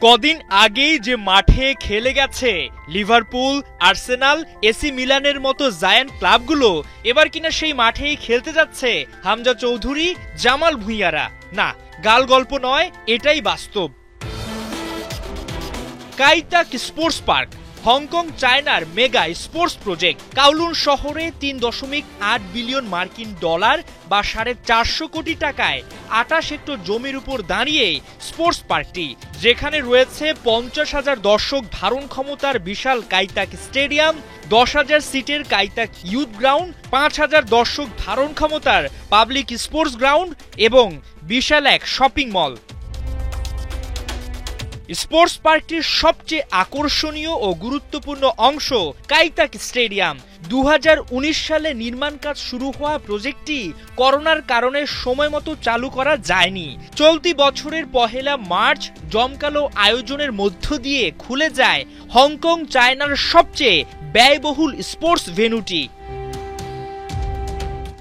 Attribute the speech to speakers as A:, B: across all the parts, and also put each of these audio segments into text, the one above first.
A: কদিন আগেই যে মাঠে খেলে গেছে লিভারপুল, আর্সেনাল, এসি মিলানের মতো জায়ান্ট ক্লাবগুলো, এবার কিনা সেই মাঠেই খেলতে যাচ্ছে হামজা চৌধুরী, জামাল ভুঁইয়ারা। না, গাল গল্প নয়, এটাই বাস্তব। কাইতাক স্পোর্টস পার্ক হংকং চায়নার মেগা স্পোর্টস প্রজেক্ট। কাউলুন শহরে ৩.৮ বিলিয়ন মার্কিন ডলার বা 450 কোটি টাকায় ২৮ হেক্টর জমির উপর দাঁড়িয়ে স্পোর্টস পার্কটি, যেখানে রয়েছে ৫০,০০০ দর্শক ধারণ ক্ষমতার বিশাল কাইতাক স্টেডিয়াম, ১০,০০০ সিটের কাইতাক ইউথ গ্রাউন্ড, ৫,০০০ দর্শক ধারণ ক্ষমতার পাবলিক স্পোর্টস গ্রাউন্ড এবং বিশাল এক শপিং মল। স্পোর্টস পার্কটির সবচেয়ে আকর্ষণীয় ও গুরুত্বপূর্ণ অংশ কাইতাক স্টেডিয়াম। ২০১৯ সালে নির্মাণ কাজ শুরু হওয়া প্রজেক্টটি করোনার কারণে সময় মতো চালু করা যায়নি। চলতি বছরের ১ মার্চ জমকালো আয়োজনের মধ্য দিয়ে খুলে যায় হংকং চায়নার সবচেয়ে ব্যয়বহুল স্পোর্টস ভেন্যুটি।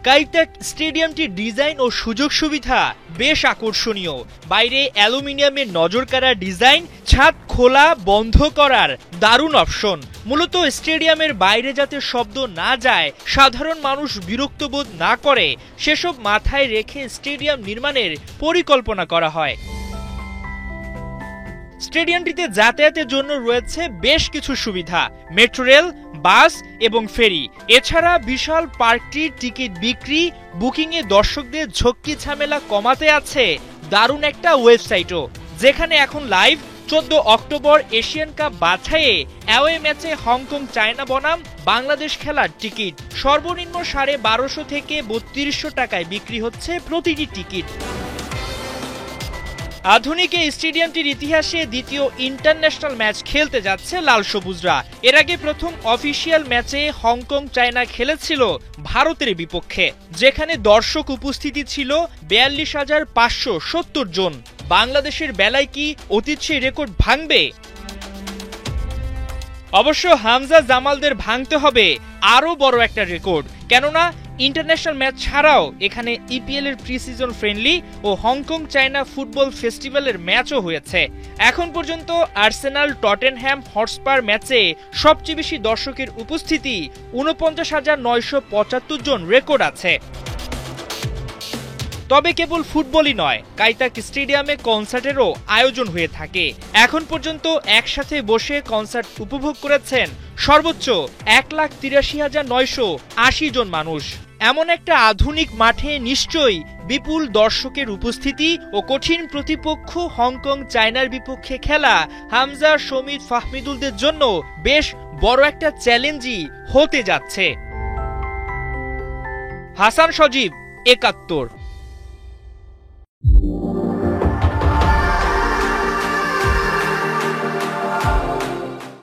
A: কাইতাক স্টেডিয়ামটির ডিজাইন ও সুযোগ সুবিধা বেশ আকর্ষণীয়। বাইরে অ্যালুমিনিয়ামের নজরকাড়া ডিজাইন, ছাদ খোলা বন্ধ করার দারুণ অপশন। মূলত স্টেডিয়ামের বাইরে যাতে শব্দ না যায়, সাধারণ মানুষ বিরক্ত বোধ না করে, সেসব মাথায় রেখে স্টেডিয়াম নির্মাণের পরিকল্পনা করা হয়। স্টেডিয়ামটিতে যাতায়াতের জন্য রয়েছে বেশ কিছু সুবিধা, মেট্রো রেল, বাস এবং ফেরি। এছাড়া বিশাল পার্কটির টিকিট বিক্রি, বুকিংয়ে দর্শকদের ঝক্কি ঝামেলা কমাতে আছে দারুণ একটা ওয়েবসাইটও, যেখানে এখন লাইভ ১৪ অক্টোবর এশিয়ান কাপ বাছাইয়ে অ্যাওয়ে ম্যাচে হংকং চায়না বনাম বাংলাদেশ খেলার টিকিট সর্বনিম্ন ১২৫০ থেকে ৩২০০ টাকায় বিক্রি হচ্ছে প্রতিটি টিকিট। আধুনিক এই স্টেডিয়ামটির ইতিহাসে দ্বিতীয় ইন্টারন্যাশনাল ম্যাচ খেলতে যাচ্ছে লাল সবুজরা। এর আগে প্রথম অফিসিয়াল ম্যাচে হংকং চায়না খেলেছিল ভারতের বিপক্ষে, যেখানে দর্শক উপস্থিতি ছিল ৪২,৫৭০ জন। বাংলাদেশের বেলায় কি অতীত সেই রেকর্ড ভাঙবে? অবশ্য হামজা জামালদের ভাঙতে হবে আরো বড় একটা রেকর্ড, কেননা ইন্টারন্যাশনাল ম্যাচ ছাড়াও এখানে ইপিএল এর প্রি সিজন ফ্রেন্ডলি ও হংকং চায়না ফুটবল ফেস্টিভ্যালের ম্যাচও হয়েছে। এখন পর্যন্ত আর্সেনাল টটেনহ্যাম হটস্পার ম্যাচে সবচেয়ে বেশি দর্শকের উপস্থিতি ৪৯,৯৭৫ জন রেকর্ড আছে। তবে কেবল ফুটবলই নয়, কাইতাক স্টেডিয়ামে কনসার্টেরও আয়োজন হয়ে থাকে। এখন পর্যন্ত একসাথে বসে কনসার্ট উপভোগ করেছেন সর্বোচ্চ ১,৮৩,৯৮০ জন মানুষ। এমন একটা আধুনিক মাঠে নিশ্চয়ই বিপুল দর্শকের উপস্থিতি ও কঠিন প্রতিপক্ষ হংকং চায়নার বিপক্ষে খেলা হামজা, শমিত, ফাহমিদুলদের জন্য বেশ বড় একটা চ্যালেঞ্জই হতে যাচ্ছে। হাসান সজীব, ৭১।